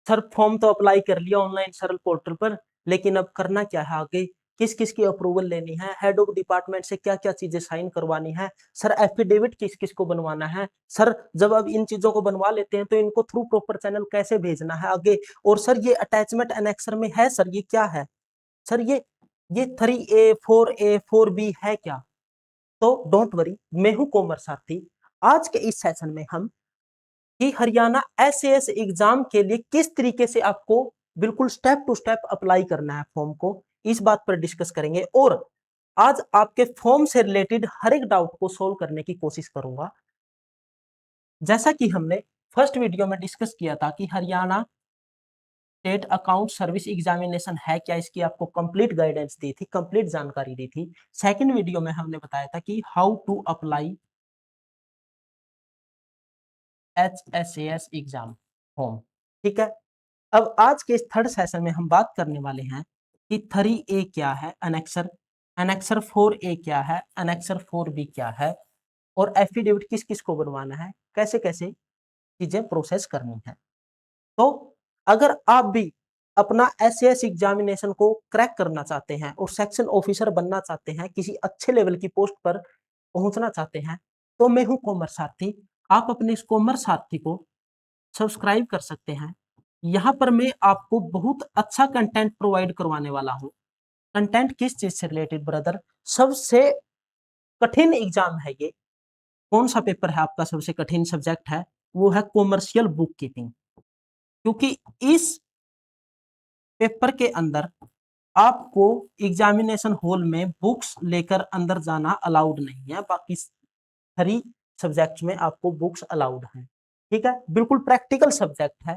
Sir form तो apply कर लिया ऑनलाइन सरल पोर्टल पर, लेकिन अब करना क्या है आगे, किस किस की अप्रूवल लेनी है, हेड ऑफ डिपार्टमेंट से क्या क्या चीजें साइन करवानी है, सर एफिडेविट किस किस को बनवाना है, सर जब अब इन चीजों को बनवा लेते हैं तो इनको थ्रू प्रॉपर चैनल कैसे भेजना है आगे, और सर ये अटैचमेंट एनेक्सर में है सर ये क्या है, सर ये 3A 4A 4B है क्या। तो डोंट वरी, मैं हूं कोमर साथी। आज के इस सेशन में हम कि हरियाणा SAS एग्जाम के लिए किस तरीके से आपको बिल्कुल स्टेप टू स्टेप अप्लाई करना है फॉर्म को, इस बात पर डिस्कस करेंगे। और आज आपके फॉर्म से रिलेटेड हर एक डाउट को सोल्व करने की कोशिश करूंगा। जैसा कि हमने फर्स्ट वीडियो में डिस्कस किया था कि Haryana state account service examination है क्या, इसकी आपको कंप्लीट गाइडेंस दी थी, कंप्लीट जानकारी दी थी। सेकंड वीडियो में हमने बताया था कि how to apply HSAS exam form. ठीक है, अब आज के इस थर्ड सेशन में हम बात करने वाले हैं कि 3A क्या है, अनेक्सर अनेक्सर 4A क्या है, अनेक्सर 4B क्या है, और एफिडेविट किस किस को बनवाना है, कैसे कैसे चीजें प्रोसेस करनी है। तो अगर आप भी अपना SAS एग्जामिनेशन को क्रैक करना चाहते हैं और सेक्शन ऑफिसर बनना चाहते हैं, किसी अच्छे लेवल की पोस्ट पर पहुंचना चाहते हैं, तो मैं हूं कोमर साथी। आप अपने इस कोमर साथी को सब्सक्राइब कर सकते हैं। यहाँ पर मैं आपको बहुत अच्छा कंटेंट प्रोवाइड करवाने वाला हूँ। कंटेंट किस चीज से रिलेटेड ब्रदर, सबसे कठिन एग्जाम है ये। कौन सा पेपर है आपका सबसे कठिन सब्जेक्ट है, वो है कॉमर्शियल बुक कीपिंग। क्योंकि इस पेपर के अंदर आपको एग्जामिनेशन हॉल में बुक्स लेकर अंदर जाना अलाउड नहीं है, बाकी 3 सब्जेक्ट में आपको बुक्स अलाउड है। ठीक है, बिल्कुल प्रैक्टिकल सब्जेक्ट है।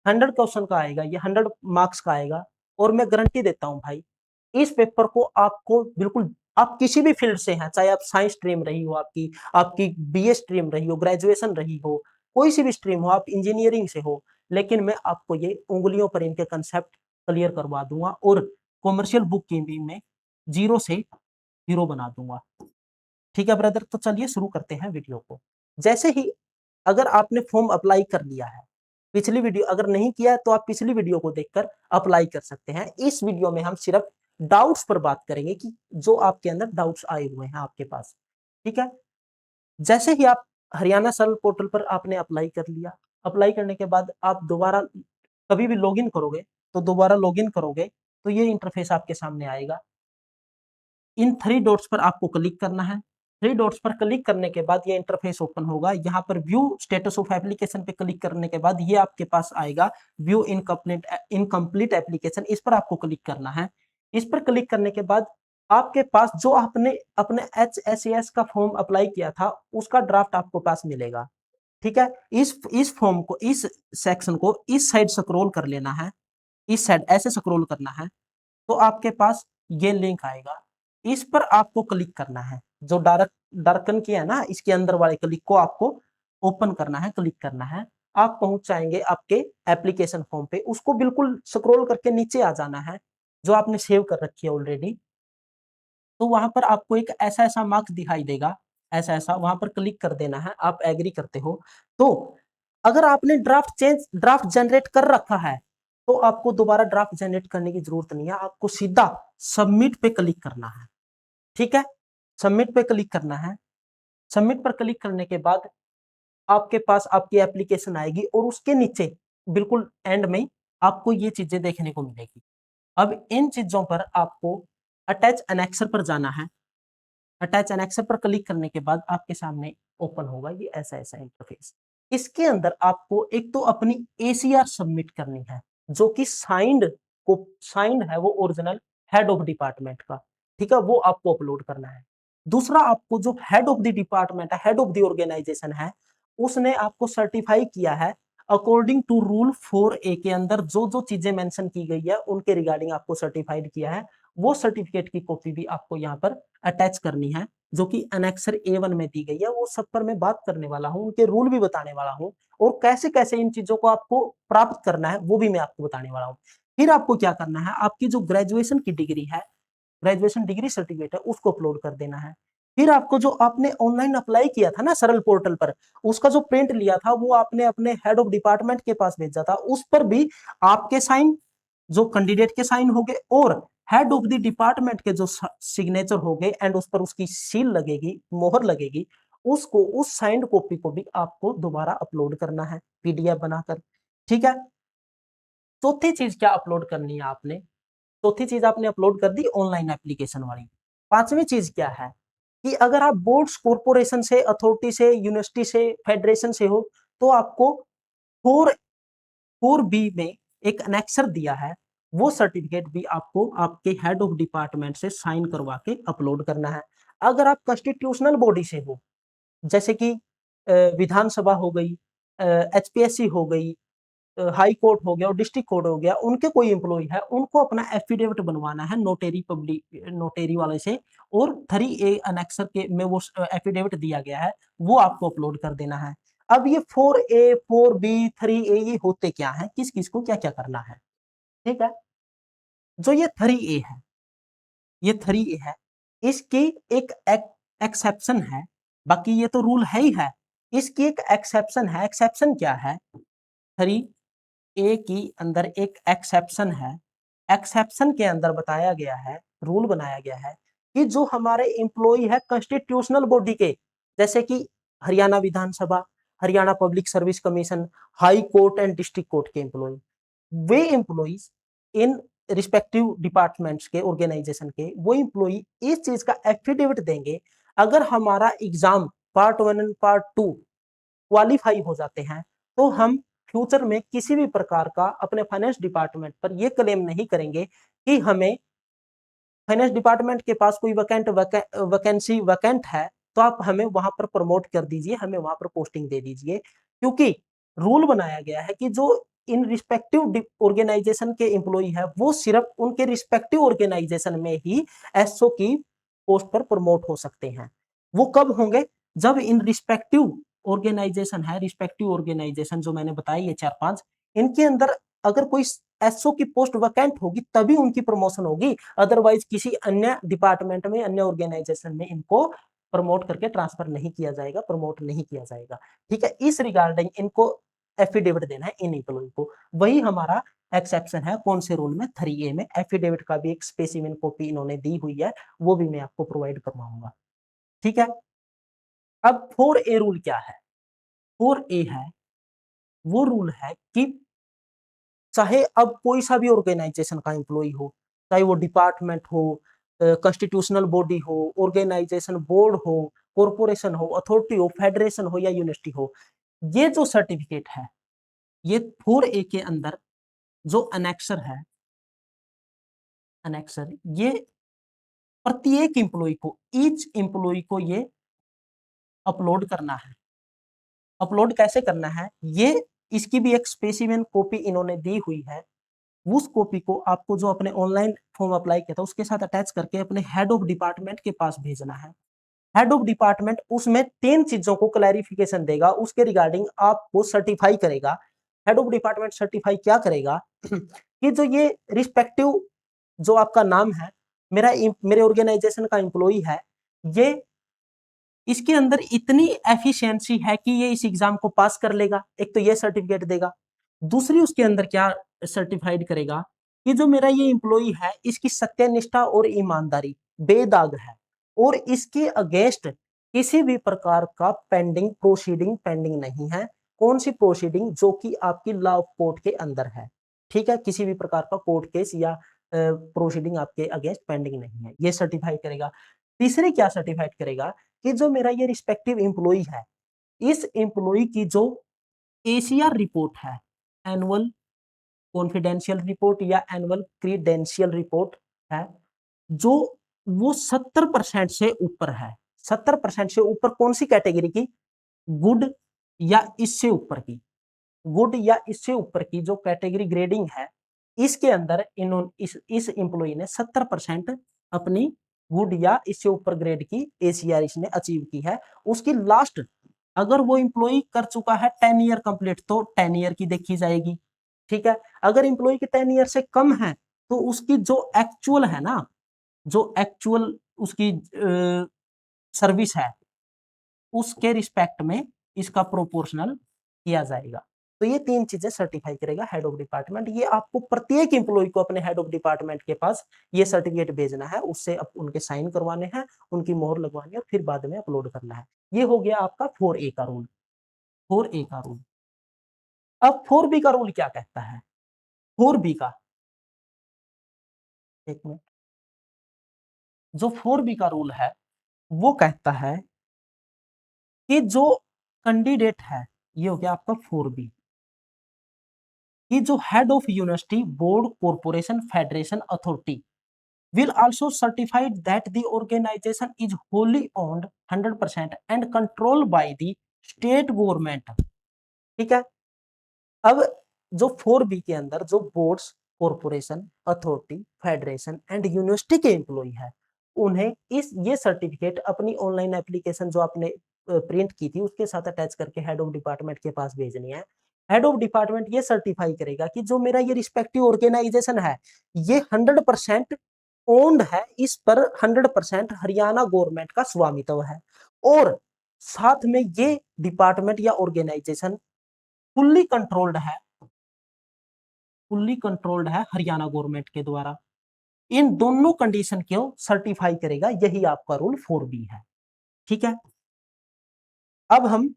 100 क्वेश्चन का आएगा ये, 100 मार्क्स का आएगा। और मैं गारंटी देता हूं भाई, इस पेपर को आपको बिल्कुल, आप किसी भी फील्ड से हैं, चाहे आप साइंस स्ट्रीम रही हो, आपकी आपकी BA स्ट्रीम रही हो, ग्रेजुएशन रही हो, कोई सी भी स्ट्रीम हो, आप इंजीनियरिंग से हो, लेकिन मैं आपको ये उंगलियों पर इनके कंसेप्ट क्लियर करवा दूंगा और कॉमर्शियल बुक कीपिंग में 0 से हीरो बना दूंगा। ठीक है ब्रदर, तो चलिए शुरू करते हैं वीडियो को। जैसे ही अगर आपने फॉर्म अप्लाई कर लिया है, पिछली वीडियो अगर नहीं किया है तो आप पिछली वीडियो को देखकर अप्लाई कर सकते हैं। इस वीडियो में हम सिर्फ डाउट्स पर बात करेंगे कि जो आपके अंदर डाउट्स आए हुए हैं आपके पास। ठीक है, जैसे ही आप हरियाणा सरल पोर्टल पर आपने अप्लाई कर लिया, अप्लाई करने के बाद आप दोबारा कभी भी लॉगिन करोगे, तो दोबारा लॉगिन करोगे तो ये इंटरफेस आपके सामने आएगा। इन 3 डॉट्स पर आपको क्लिक करना है। 3 डॉट्स पर क्लिक करने के बाद ये इंटरफेस ओपन होगा। यहाँ पर व्यू स्टेटस ऑफ एप्लीकेशन पे क्लिक करने के बाद ये आपके पास आएगा व्यू इनकम्प्लीट एप्लीकेशन, इस पर आपको क्लिक करना है। इस पर क्लिक करने के बाद आपके पास जो आपने अपने HSAS का फॉर्म अप्लाई किया था उसका ड्राफ्ट आपको पास मिलेगा। ठीक है, इस फॉर्म को, इस सेक्शन को इस साइड स्क्रॉल कर लेना है, इस साइड ऐसे स्क्रॉल करना है, तो आपके पास ये लिंक आएगा। इस पर आपको क्लिक करना है, जो डार्कन किया है ना, इसके अंदर वाले क्लिक को आपको ओपन करना है, क्लिक करना है। आप पहुंच जाएंगे आपके एप्लीकेशन फॉर्म पे। उसको बिल्कुल स्क्रॉल करके नीचे आ जाना है, जो आपने सेव कर रखी है ऑलरेडी। तो वहां पर आपको एक ऐसा ऐसा मार्क्स दिखाई देगा, ऐसा ऐसा, वहां पर क्लिक कर देना है। आप एग्री करते हो तो अगर आपने ड्राफ्ट जनरेट कर रखा है तो आपको दोबारा ड्राफ्ट जनरेट करने की जरूरत नहीं है, आपको सीधा सबमिट पे क्लिक करना है। ठीक है, सबमिट पे क्लिक करना है। सबमिट पर क्लिक करने के बाद आपके पास आपकी एप्लीकेशन आएगी और उसके नीचे बिल्कुल एंड में आपको ये चीजें देखने को मिलेगी। अब इन चीजों पर आपको अटैच एनेक्सर पर जाना है। अटैच एनेक्सर पर क्लिक करने के बाद आपके सामने ओपन होगा ये ऐसा ऐसा इंटरफेस। इसके अंदर आपको एक तो अपनी ACR सबमिट करनी है, जो कि साइंड है वो ओरिजिनल हेड ऑफ डिपार्टमेंट का। ठीक है, वो आपको अपलोड करना है। दूसरा, आपको जो हेड ऑफ द डिपार्टमेंट है, हेड ऑफ द ऑर्गेनाइजेशन है, उसने आपको सर्टिफाई किया है अकॉर्डिंग टू रूल 4A के अंदर जो जो चीजें मेंशन की गई है उनके रिगार्डिंग आपको सर्टिफाइड किया है। वो सर्टिफिकेट की कॉपी भी आपको यहाँ पर अटैच करनी है, जो कि एनेक्सर A1 में दी गई है। वो सब पर मैं बात करने वाला हूँ, उनके रूल भी बताने वाला हूँ, और कैसे कैसे इन चीजों को आपको प्राप्त करना है वो भी मैं आपको बताने वाला हूँ। फिर आपको क्या करना है, आपकी जो ग्रेजुएशन की डिग्री है, ग्रेजुएशन डिग्री सर्टिफिकेट है, उसको अपलोड कर देना है। फिर आपको जो आपने ऑनलाइन अप्लाई किया था ना सरल पोर्टल पर, उसका जो प्रिंट लिया था वो आपने अपने हेड ऑफ डिपार्टमेंट के पास भेजा था, उस पर भी आपके साइन, जो कैंडिडेट के साइन हो गए और हेड ऑफ द डिपार्टमेंट के जो सिग्नेचर हो गए एंड उस पर उसकी सील लगेगी, मोहर लगेगी, उसको, उस साइंड कॉपी को भी आपको दोबारा अपलोड करना है पीडीएफ बनाकर। ठीक है। चौथी चीज क्या अपलोड करनी है आपने? चौथी चीज आपने अपलोड कर दी ऑनलाइन एप्लीकेशन वाली। पांचवी चीज क्या है कि अगर आप बोर्ड्स, कॉरपोरेशन से, अथॉरिटी से, यूनिवर्सिटी से, फेडरेशन से हो, तो आपको फोर 4B में एक अनेक्सर दिया है, वो सर्टिफिकेट भी आपको आपके हेड ऑफ डिपार्टमेंट से साइन करवा के अपलोड करना है। अगर आप कॉन्स्टिट्यूशनल बॉडी से हो, जैसे कि विधानसभा हो गई, एचपीएससी हो गई, हाई कोर्ट हो गया और डिस्ट्रिक्ट कोर्ट हो गया, उनके कोई एम्प्लॉय है, उनको अपना एफिडेविट बनवाना है नोटेरी, पब्लिक नोटेरी वाले से, और 3A अनेक्सर के में वो एफिडेविट दिया गया है, वो आपको अपलोड कर देना है। अब ये 4A 4B 3A ये होते क्या है, किस किस को क्या क्या करना है? ठीक है। जो ये 3A है, ये 3A है, इसकी एक एक्सेप्शन है, बाकी ये तो रूल है ही है, इसकी एक एक्सेप्शन है। एक्सेप्शन क्या है? 3A की अंदर एक एक्सेप्शन है। एक्सेप्शन के अंदर बताया गया है, रूल बनाया गया है कि जो हमारे एम्प्लॉय है कॉन्स्टिट्यूशनल बॉडी के, जैसे कि Haryana Vidhansabha, Haryana public service commission, high court and district court के एम्प्लॉय, वे एम्प्लॉइज इन रिस्पेक्टिव डिपार्टमेंट्स के, ऑर्गेनाइजेशन के, वो एम्प्लॉय इस चीज का एफिडेविट देंगे, अगर हमारा exam part 1 and part 2 qualify हो जाते हैं, तो हम फ्यूचर में किसी भी प्रकार का अपने फाइनेंस डिपार्टमेंट पर यह क्लेम नहीं करेंगे कि हमें फाइनेंस डिपार्टमेंट के पास कोई वैकेंसी वैकेंट है, तो आप हमें वहां पर प्रमोट कर दीजिए, हमें वहां पर पोस्टिंग दे दीजिए। क्योंकि रूल बनाया गया है कि जो इन रिस्पेक्टिव ऑर्गेनाइजेशन के एम्प्लॉय है, वो सिर्फ उनके रिस्पेक्टिव ऑर्गेनाइजेशन में ही एसओ की पोस्ट पर प्रमोट हो सकते हैं। वो कब होंगे? जब इन रिस्पेक्टिव ऑर्गेनाइजेशन है, रिस्पेक्टिव ऑर्गेनाइजेशन जो मैंने बताई है 4-5, इनके अंदर अगर कोई एसओ की पोस्ट वैकेंट होगी तभी उनकी प्रमोशन होगी, अदरवाइज किसी अन्य डिपार्टमेंट में, अन्य ऑर्गेनाइजेशन में इनको प्रमोट करके ट्रांसफर नहीं किया जाएगा, प्रमोट नहीं किया जाएगा। ठीक है। इस रिगार्डिंग इनको एफिडेविट देना है इन एम्प्लॉय को। वही हमारा एक्सेप्शन है कौन से रूल में? 3A में। एफिडेविट का भी एक स्पेसिमेन कॉपी इन्होंने दी हुई है, वो भी मैं आपको प्रोवाइड करवाऊंगा। ठीक है। अब 4A रूल क्या है? 4A है, वो रूल है कि चाहे अब कोई सा भी ऑर्गेनाइजेशन का एम्प्लॉय हो, चाहे वो डिपार्टमेंट हो, कॉन्स्टिट्यूशनल बॉडी हो, ऑर्गेनाइजेशन बोर्ड हो, कॉरपोरेशन हो, अथॉरिटी हो, फेडरेशन हो या यूनिवर्सिटी हो, ये जो सर्टिफिकेट है, ये 4A के अंदर जो अनेक्सर है, अनेक्सर, ये प्रत्येक एम्प्लॉय को, ईच एम्प्लॉय को ये अपलोड करना है। अपलोड कैसे करना है? ये इसकी भी एक स्पेसिमेन कॉपी इन्होंने दी हुई है, उस कॉपी को आपको जो अपने ऑनलाइन फॉर्म अप्लाई किया था उसके साथ अटैच करके अपने हेड ऑफ डिपार्टमेंट के पास भेजना है। हेड ऑफ डिपार्टमेंट उसमें 3 चीजों को क्लैरिफिकेशन देगा, उसके रिगार्डिंग आपको सर्टिफाई करेगा। हेड ऑफ डिपार्टमेंट सर्टिफाई क्या करेगा कि जो ये रिस्पेक्टिव, जो आपका नाम है, मेरे ऑर्गेनाइजेशन का एम्प्लॉय है, ये इसके अंदर इतनी एफिशिएंसी है कि ये इस एग्जाम को पास कर लेगा, एक तो ये सर्टिफिकेट देगा। दूसरी उसके अंदर क्या सर्टिफाइड करेगा कि जो मेरा ये एम्प्लॉय है, इसकी सत्यनिष्ठा और ईमानदारी बेदाग है, और इसके अगेंस्ट किसी भी प्रकार का प्रोसीडिंग पेंडिंग नहीं है। कौन सी प्रोसीडिंग? जो कि आपकी लॉ ऑफ कोर्ट के अंदर है। ठीक है। किसी भी प्रकार का कोर्ट केस या प्रोसीडिंग आपके अगेंस्ट पेंडिंग नहीं है, ये सर्टिफाई करेगा। तीसरी क्या सर्टिफाइड करेगा कि जो मेरा ये रिस्पेक्टिव एम्प्लॉय है, इस एम्प्लॉय की जो एसीआर रिपोर्ट है, एनुअल कॉन्फिडेंशियल रिपोर्ट या एनुअल क्रीडेंशियल रिपोर्ट है, जो वो 70% से ऊपर है। 70% से ऊपर कौन सी कैटेगरी की? गुड या इससे ऊपर की, गुड या इससे ऊपर की जो कैटेगरी ग्रेडिंग है, इसके अंदर इस एम्प्लॉय ने 70% अपनी गुड या इससे ऊपर ग्रेड की एसीआर इसने अचीव की है। उसकी लास्ट, अगर वो एम्प्लॉय कर चुका है 10 ईयर कंप्लीट, तो 10 ईयर की देखी जाएगी। ठीक है। अगर एम्प्लॉय की 10 ईयर से कम है, तो उसकी जो एक्चुअल है ना, जो एक्चुअल उसकी सर्विस है उसके रिस्पेक्ट में इसका प्रोपोर्शनल किया जाएगा। तो ये 3 चीजें सर्टिफाई करेगा हेड ऑफ डिपार्टमेंट। ये आपको प्रत्येक एम्प्लॉय को अपने हेड ऑफ डिपार्टमेंट के पास ये सर्टिफिकेट भेजना है, उससे उनके साइन करवाने हैं, उनकी मोहर लगवानी है और फिर बाद में अपलोड करना है। ये हो गया आपका 4A का रूल। 4A का रूल। अब 4B का रूल क्या कहता है? 4B का, एक मिनट, जो 4B का रूल है वो कहता है कि जो कैंडिडेट है, ये हो गया आपका 4B, कि जो head of university board corporation federation authority will also certify that the organization is wholly owned 100% and controlled by the state government। ठीक है। अब जो 4B के अंदर जो boards corporation authority federation and university के एम्प्लॉय है, उन्हें इस ये सर्टिफिकेट अपनी ऑनलाइन एप्लीकेशन जो आपने प्रिंट की थी उसके साथ अटैच करके हेड ऑफ डिपार्टमेंट के पास भेजनी है। हेड ऑफ डिपार्टमेंट ये सर्टिफाई करेगा कि जो मेरा ये रिस्पेक्टिव ऑर्गेनाइजेशन है ये 100% ओन्ड है, इस पर 100% हरियाणा गवर्नमेंट का स्वामित्व है और साथ में ये डिपार्टमेंट या ऑर्गेनाइजेशन फुल्ली कंट्रोल्ड है, फुल्ली कंट्रोल्ड है हरियाणा गवर्नमेंट के द्वारा। इन दोनों कंडीशन को सर्टिफाई करेगा, यही आपका रूल 4B है। ठीक है। अब हम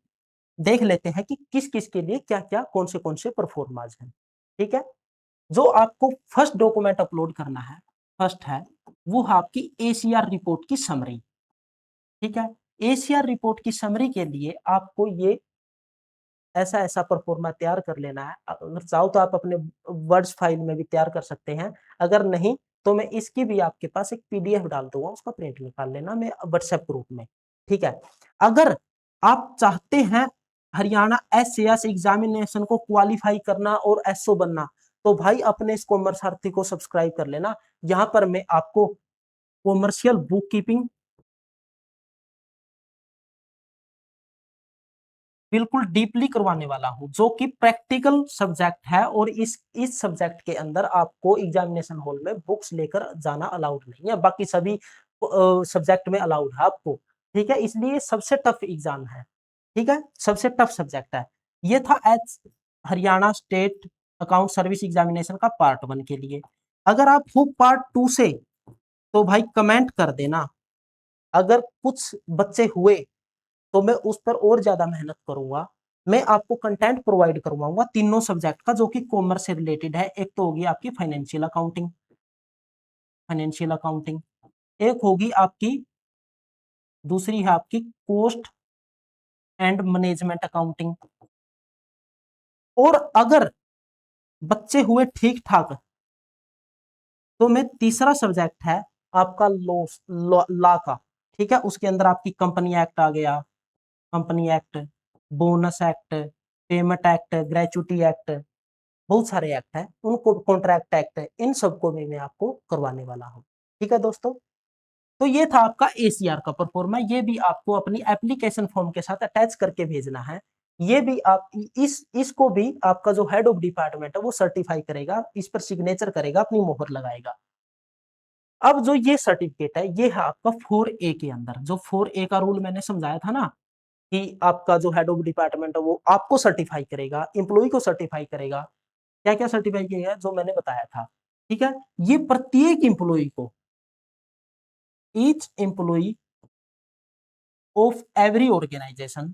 देख लेते हैं कि किस किस के लिए क्या क्या कौन से परफॉर्मांस हैं। ठीक है। जो आपको फर्स्ट डॉक्यूमेंट अपलोड करना है, फर्स्ट है वो आपकी ACR रिपोर्ट की समरी। ठीक है। ACR रिपोर्ट की समरी के लिए आपको ये ऐसा ऐसा परफॉर्मा तैयार कर लेना है। अगर चाहो तो आप अपने वर्ड्स फाइल में भी तैयार कर सकते हैं, अगर नहीं तो मैं इसकी भी आपके पास एक PDF डाल दूंगा, उसका प्रिंट निकाल लेना मैं व्हाट्सएप ग्रुप में। ठीक है। अगर आप चाहते हैं हरियाणा SAS एग्जामिनेशन को क्वालिफाई करना और SO बनना, तो भाई अपने इस कॉमर्स सारथी को सब्सक्राइब कर लेना। यहाँ पर मैं आपको कॉमर्शियल बुक कीपिंग बिल्कुल डीपली करवाने वाला हूं, जो कि प्रैक्टिकल सब्जेक्ट है और इस सब्जेक्ट के अंदर आपको एग्जामिनेशन हॉल में बुक्स लेकर जाना अलाउड नहीं है, बाकी सभी सब्जेक्ट में अलाउड है आपको। ठीक है। इसलिए सबसे टफ एग्जाम है। ठीक है। सबसे टफ सब्जेक्ट है। ये था H Haryana state account service examination का पार्ट 1 के लिए। अगर आप हो पार्ट 2 से, तो भाई कमेंट कर देना। अगर कुछ बच्चे हुए तो मैं उस पर और ज्यादा मेहनत करूंगा। मैं आपको कंटेंट प्रोवाइड करवाऊंगा तीनों सब्जेक्ट का, जो कि कॉमर्स से रिलेटेड है। एक तो होगी आपकी फाइनेंशियल अकाउंटिंग, फाइनेंशियल अकाउंटिंग। एक होगी आपकी, दूसरी है आपकी कॉस्ट एंड मैनेजमेंट अकाउंटिंग। और अगर बच्चे हुए ठीक ठाक, तो मैं तीसरा सब्जेक्ट है आपका लॉ का। ठीक है। उसके अंदर आपकी कंपनी एक्ट आ गया, company act, bonus act, payment act, gratuity act, बहुत सारे एक्ट हैं, उनको कॉन्ट्रैक्ट एक्ट है, इन सबको भी मैं आपको करवाने वाला हूँ। ठीक है दोस्तों। तो ये था आपका ACR का परफॉर्मा। ये भी आपको अपनी एप्लीकेशन फॉर्म के साथ अटैच करके भेजना है। ये भी आप इसको भी आपका जो हेड ऑफ डिपार्टमेंट है वो सर्टिफाई करेगा, इस पर सिग्नेचर करेगा, अपनी मोहर लगाएगा। अब जो ये सर्टिफिकेट है ये है आपका 4A के अंदर। जो 4A का रूल मैंने समझाया था ना, कि आपका जो हेड ऑफ डिपार्टमेंट है वो आपको सर्टिफाई करेगा, एम्प्लॉय को सर्टिफाई करेगा। क्या क्या सर्टिफाई किया है जो मैंने बताया था। ठीक है। ये प्रत्येक एम्प्लॉय को, each employee of every organisation,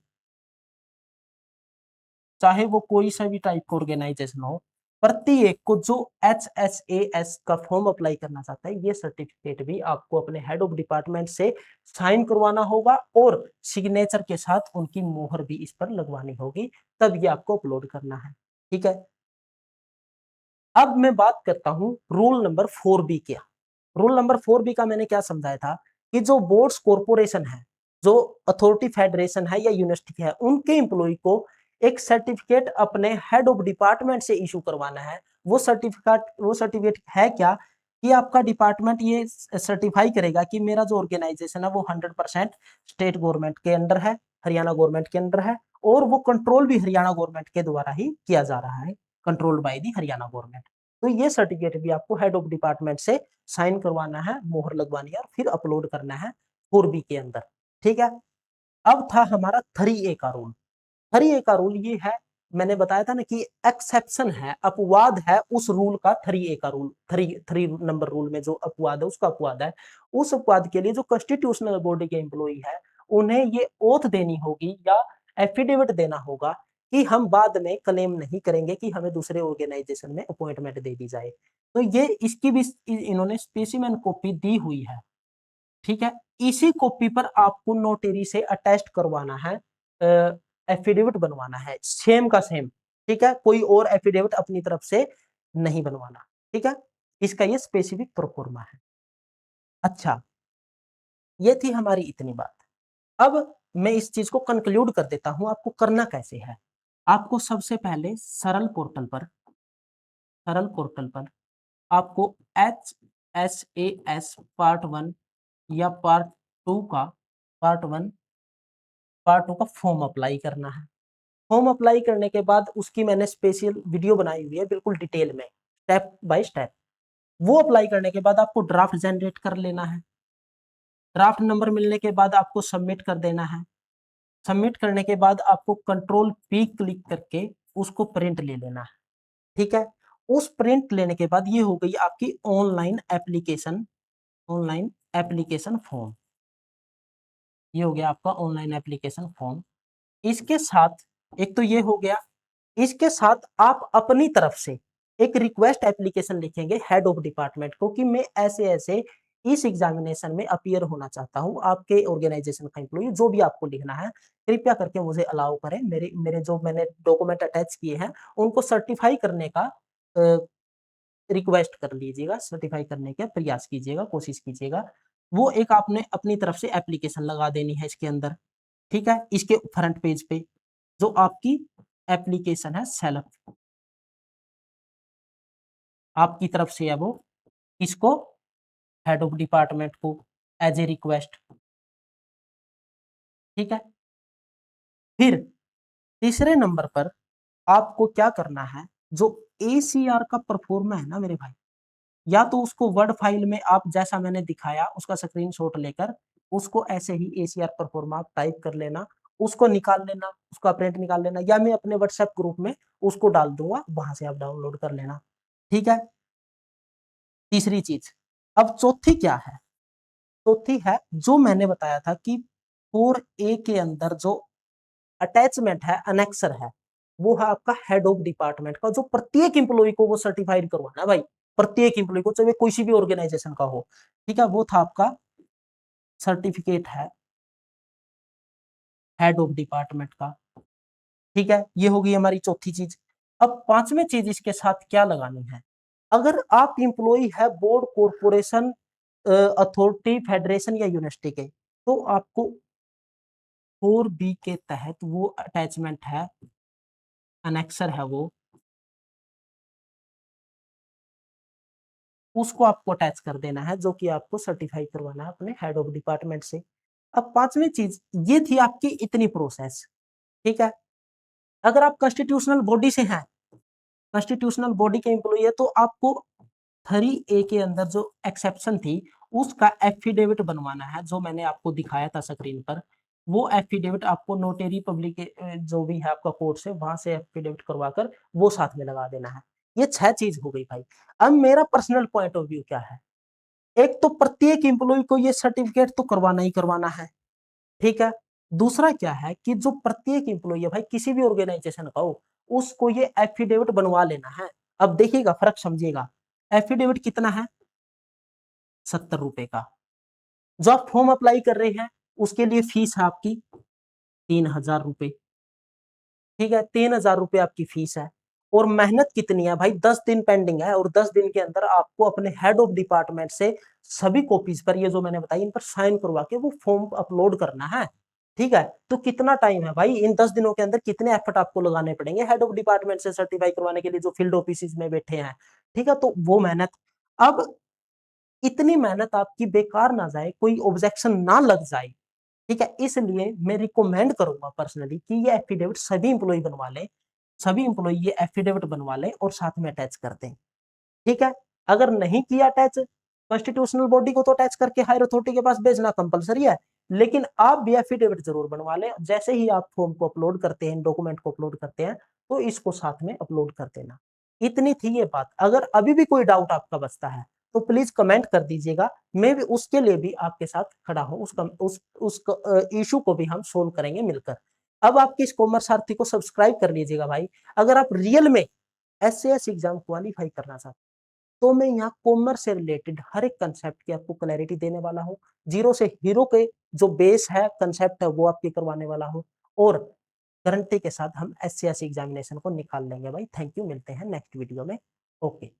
चाहे वो कोई सा भी टाइप का ऑर्गेनाइजेशन हो, प्रत्येक को जो HSAS का फॉर्म अप्लाई करना चाहता है, ये सर्टिफिकेट भी आपको अपने हेड ऑफ डिपार्टमेंट से साइन करवाना होगा और सिग्नेचर के साथ उनकी मोहर भी इस पर लगवानी होगी, तब ये आपको अपलोड करना है। ठीक है। अब मैं बात करता हूं रूल नंबर 4B क्या। रूल नंबर 4B का मैंने क्या समझाया था, कि जो बोर्ड्स कॉर्पोरेशन है, जो अथॉरिटी फेडरेशन है या यूनिवर्सिटी है, उनके एम्प्लॉय को एक सर्टिफिकेट अपने हेड ऑफ डिपार्टमेंट से इशू करवाना है। वो सर्टिफिकेट है क्या, कि आपका डिपार्टमेंट ये सर्टिफाई करेगा कि मेरा जो ऑर्गेनाइजेशन है वो 100% स्टेट गवर्नमेंट के अंडर है, हरियाणा गवर्नमेंट के अंडर है, और वो कंट्रोल भी हरियाणा गवर्नमेंट के द्वारा ही किया जा रहा है, controlled by the Haryana government. तो ये सर्टिफिकेट भी आपको हेड ऑफ डिपार्टमेंट से साइन करवाना है, मोहर लगवानी है और फिर अपलोड करना है 4B के अंदर। ठीक है। अब था हमारा 3A का रूल। 3A का रूल ये है, मैंने बताया था ना कि एक्सेप्शन है, अपवाद है उस रूल का। 3A का रूल, थ्री नंबर रूल में जो अपवाद है उसका अपवाद है। उस अपवाद के लिए जो कॉन्स्टिट्यूशनल बॉडी के एम्प्लॉई है उन्हें ये ओथ देनी होगी या एफिडेविट देना होगा कि हम बाद में क्लेम नहीं करेंगे कि हमें दूसरे ऑर्गेनाइजेशन में अपॉइंटमेंट दे दी जाए। तो ये इसकी भी इन्होंने स्पेसिमेन कॉपी दी हुई है। ठीक है, इसी कॉपी पर आपको नोटरी से अटैच करवाना है, एफिडेविट बनवाना है सेम का सेम। ठीक है, कोई और एफिडेविट अपनी तरफ से नहीं बनवाना। ठीक है, इसका ये स्पेसिफिक प्रोफॉर्मा है। अच्छा, ये थी हमारी इतनी बात। अब मैं इस चीज को कंक्लूड कर देता हूं, आपको करना कैसे है। आपको सबसे पहले सरल पोर्टल पर आपको HSAS पार्ट 1 या पार्ट 1 का फॉर्म अप्लाई करना है। फॉर्म अप्लाई करने के बाद उसकी मैंने स्पेशल वीडियो बनाई हुई है बिल्कुल डिटेल में, स्टेप बाय स्टेप। वो अप्लाई करने के बाद आपको ड्राफ्ट जनरेट कर लेना है। ड्राफ्ट नंबर मिलने के बाद आपको सबमिट कर देना है। सबमिट करने के बाद आपको कंट्रोल P क्लिक करके उसको प्रिंट ले लेना है। ठीक है, उस प्रिंट लेने के बाद ये हो गई आपकी ऑनलाइन एप्लीकेशन फॉर्म। ये हो गया आपका ऑनलाइन एप्लीकेशन फॉर्म। इसके साथ एक तो ये हो गया, इसके साथ आप अपनी तरफ से एक रिक्वेस्ट एप्लीकेशन लिखेंगे हेड ऑफ डिपार्टमेंट को कि मैं ऐसे ऐसे इस एग्जामिनेशन में अपीयर होना चाहता हूं, आपके ऑर्गेनाइजेशन का एम्प्लॉई, जो भी आपको लिखना है कृपया करके मुझे अलाउ करें। मेरे मेरे जो मैंने डॉक्यूमेंट अटैच किए हैं उनको सर्टिफाई करने का रिक्वेस्ट कर लीजिएगा, सर्टिफाई करने का प्रयास कीजिएगा, कोशिश कीजिएगा। वो एक आपने अपनी तरफ से एप्लीकेशन लगा देनी है इसके अंदर। ठीक है, इसके फ्रंट पेज पे जो आपकी एप्लीकेशन है सेल्फ आपकी तरफ से है, वो इसको हेड ऑफ डिपार्टमेंट को एज ए रिक्वेस्ट। ठीक है, फिर तीसरे नंबर पर आपको क्या करना है, जो ACR का परफॉर्मा है ना मेरे भाई, या तो उसको वर्ड फाइल में आप जैसा मैंने दिखाया उसका स्क्रीनशॉट लेकर उसको ऐसे ही ACR परफॉर्मा आप टाइप कर लेना, उसको निकाल लेना, उसका प्रिंट निकाल लेना, या मैं अपने व्हाट्सएप ग्रुप में उसको डाल दूंगा, वहां से आप डाउनलोड कर लेना। ठीक है, तीसरी चीज। अब चौथी क्या है, चौथी है जो मैंने बताया था कि 4A के अंदर जो अटैचमेंट है, अनेक्सर है, वो है आपका हेड ऑफ डिपार्टमेंट का, जो प्रत्येक इंप्लॉय को वो सर्टिफाइड करवाना है भाई, प्रत्येक इंप्लॉय को, चाहे कोई सी भी ऑर्गेनाइजेशन का हो। ठीक है, वो था आपका सर्टिफिकेट है हेड ऑफ डिपार्टमेंट का। ठीक है, ये होगी हमारी चौथी चीज। अब पांचवी चीज इसके साथ क्या लगानी है, अगर आप इंप्लॉय है बोर्ड, कॉरपोरेशन, अथॉरिटी, फेडरेशन या यूनिवर्सिटी के, तो आपको 4B के तहत वो अटैचमेंट है, अनेक्सर है वो, उसको आपको अटैच कर देना है, जो कि आपको सर्टिफाई करवाना है अपने हेड ऑफ डिपार्टमेंट से। अब पांचवी चीज, ये थी आपकी इतनी प्रोसेस। ठीक है, अगर आप कॉन्स्टिट्यूशनल बॉडी से हैं, कॉन्स्टिट्यूशनल बॉडी के एम्प्लॉई है, तो आपको 3A के अंदर जो एक्सेप्शन थी उसका एफिडेविट बनवाना है, जो मैंने आपको दिखाया था स्क्रीन पर। वो एफिडेविट आपको नोटरी पब्लिक जो भी है आपका कोर्ट से, वहां से एफिडेविट करवाकर वो साथ में लगा देना है। ये 6 चीज हो गई भाई। अब मेरा पर्सनल पॉइंट ऑफ व्यू क्या है, एक तो प्रत्येक एम्प्लॉय को ये सर्टिफिकेट तो करवाना ही करवाना है। ठीक है, दूसरा क्या है कि जो प्रत्येक एम्प्लॉय है भाई किसी भी ऑर्गेनाइजेशन का हो, उसको ये एफिडेविट बनवा लेना है। अब देखिएगा, फर्क समझिएगा, एफिडेविट कितना है, 70 रुपए का। जो आप फॉर्म अप्लाई कर रहे हैं उसके लिए फीस है आपकी 3000 रुपए। ठीक है, 3000 रुपए आपकी फीस है। और मेहनत कितनी है भाई, 10 दिन पेंडिंग है, और 10 दिन के अंदर आपको अपने हेड ऑफ डिपार्टमेंट से सभी कॉपीज पर, ये जो मैंने बताई, इन पर साइन करवा के वो फॉर्म अपलोड करना है। ठीक है, तो कितना टाइम है भाई, इन 10 दिनों के अंदर कितने एफर्ट आपको लगाने पड़ेंगे हेड ऑफ डिपार्टमेंट से सर्टिफाई करवाने के लिए, जो फील्ड ऑफिस में बैठे हैं। ठीक है, तो वो मेहनत, अब इतनी मेहनत आपकी बेकार ना जाए, कोई ऑब्जेक्शन ना लग जाए। ठीक है, इसलिए मैं रिकमेंड करूंगा पर्सनली कि ये एफिडेविट सभी इंप्लॉय बनवा लें, सभी इंप्लॉय ये एफिडेविट बनवा लें और साथ में अटैच कर दें। ठीक है, अगर नहीं किया अटैच कॉन्स्टिट्यूशनल बॉडी को तो अटैच करके हायर अथॉरिटी के पास भेजना कंपलसरी है, लेकिन आप भी एफिडेविट जरूर बनवा लें। जैसे ही आप फॉर्म को अपलोड करते हैं, डॉक्यूमेंट को अपलोड करते हैं, तो इसको साथ में अपलोड कर देना। इतनी थी ये बात। अगर अभी भी कोई डाउट आपका बचता है तो प्लीज कमेंट कर दीजिएगा, मैं भी उसके लिए भी आपके साथ खड़ा हूं, उस इशू को भी हम सोल्व करेंगे मिलकर। अब आपके इस कॉमर्स सारथी को सब्सक्राइब कर लीजिएगा भाई। अगर आप रियल में एसएएस एग्जाम क्वालिफाई करना चाहते हैं तो मैं यहाँ कॉमर्स से रिलेटेड हर एक कंसेप्ट की आपको क्लैरिटी देने वाला हूँ। जीरो से हीरो के जो बेस है, कंसेप्ट है, वो आपके करवाने वाला हूँ, और गारंटी के साथ हम एसएएस एग्जामिनेशन को निकाल लेंगे भाई। थैंक यू, मिलते हैं नेक्स्ट वीडियो में। ओके।